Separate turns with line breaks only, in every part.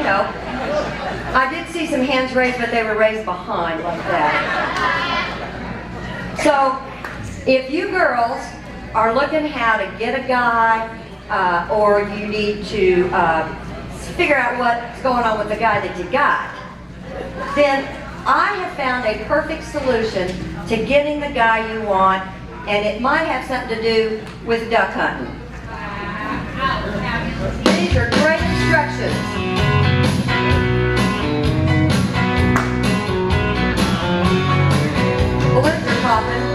know. I did see some hands raised, but they were raised behind like that. So, if you girls are looking how to get a guy, or you need to figure out what's going on with the guy that you got, then I have found a perfect solution to getting the guy you want, and it might have something to do with duck hunting. These are great instructions. Balloons are popping.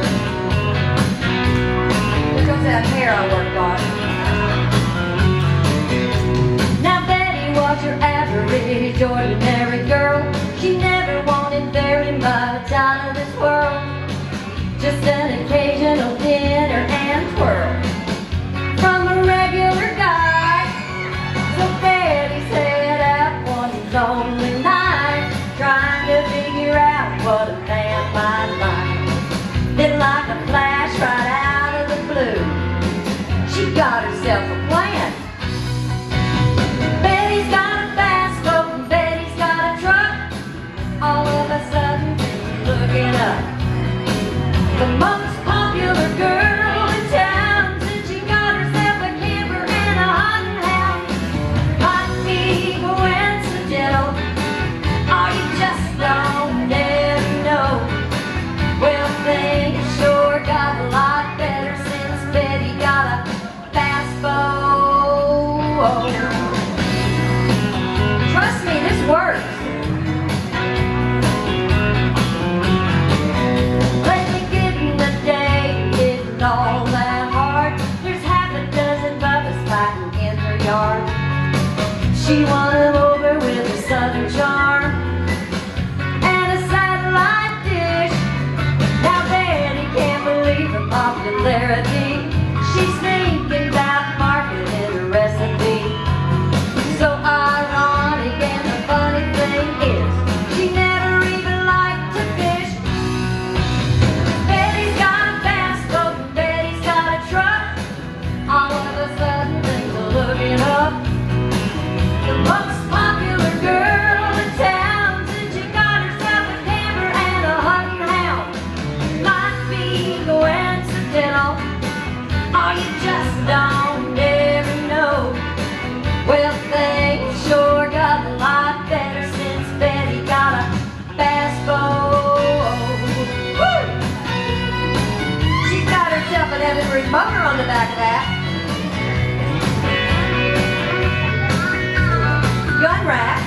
There goes that hair I worked on. Now Betty was your average, ordinary girl. She never wanted very much out of this world. Just an occasional dinner and twirl from a regular guy. So Betty set out one lonely night, trying to figure out what a man might like. Then like a flash right out of the blue, she got herself a plan. Betty's got a fast boat and Betty's got a truck. All of a sudden, looking up, the most popular girl in town, since she got herself a camper and a hunting house. Might be coincidental, or you just don't ever know. Well, things sure got a lot better since Betty got a fast boat. Trust me, this works. All that hard. There's half a dozen bubbas fighting in her yard. She won him over with a southern charm and a satellite dish. Now Betty can't believe her popularity. She's thinking about marketing a recipe. So ironic, and the funny thing is, she never even liked to fish. Betty's got a fast boat, Betty's got a truck. All of a sudden things are looking up. The most popular girl in town, since she got herself a camper and a hunting hound. Might be coincidental, or you just don't ever know. Well, things sure got a lot better since Betty got a fast boat. Woo! She's got herself an Evinrude motor on the back of that. Gun rack.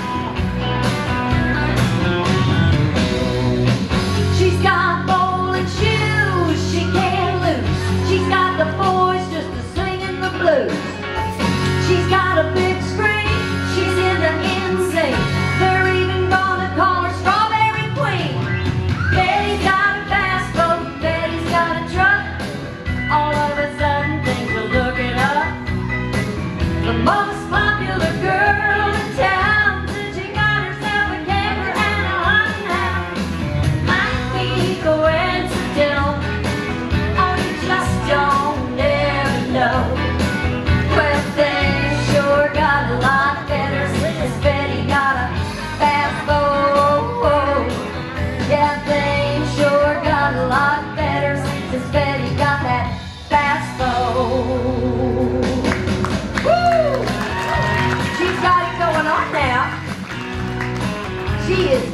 She's got bowling shoes she can't lose. She's got the boys just a-singing the blues. She's got a big screen, she's into insane. They're even gonna call her Strawberry Queen. Betty's got a fast boat, Betty's got a truck. All of a sudden things are looking up. The most popular girl in town, since she got herself a camper and a hunting house. Might be coincidental, or you just don't ever know. Well, things sure got a lot better since Betty got a fast boat. Yeah, things sure got a lot better since Betty got that fast boat. Woo! She's got it going on now. She is